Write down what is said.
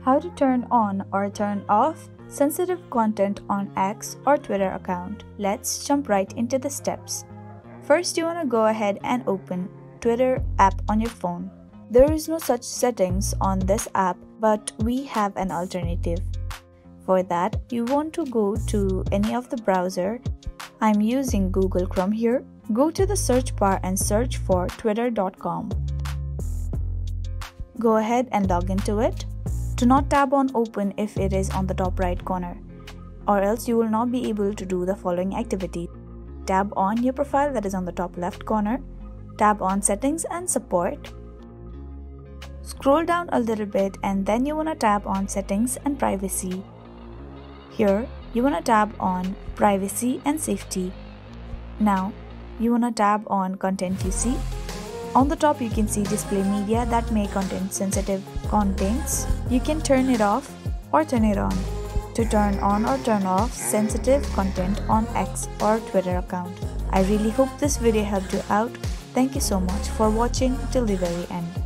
How to turn on or turn off sensitive content on X or Twitter account. Let's jump right into the steps. First, you want to go ahead and open Twitter app on your phone. There is no such settings on this app, but we have an alternative. For that, you want to go to any of the browser. I'm using Google Chrome here. Go to the search bar and search for twitter.com. Go ahead and log into it. Do not tab on open if it is on the top right corner, or else you will not be able to do the following activity. Tab on your profile that is on the top left corner. Tab on settings and support. Scroll down a little bit and then you want to tab on settings and privacy. Here you want to tab on privacy and safety. Now you want to tab on content you see. On the top you can see display media that may contain sensitive contents. You can turn it off or turn it on. To turn on or turn off sensitive content on X or Twitter account. I really hope this video helped you out. Thank you so much for watching till the very end.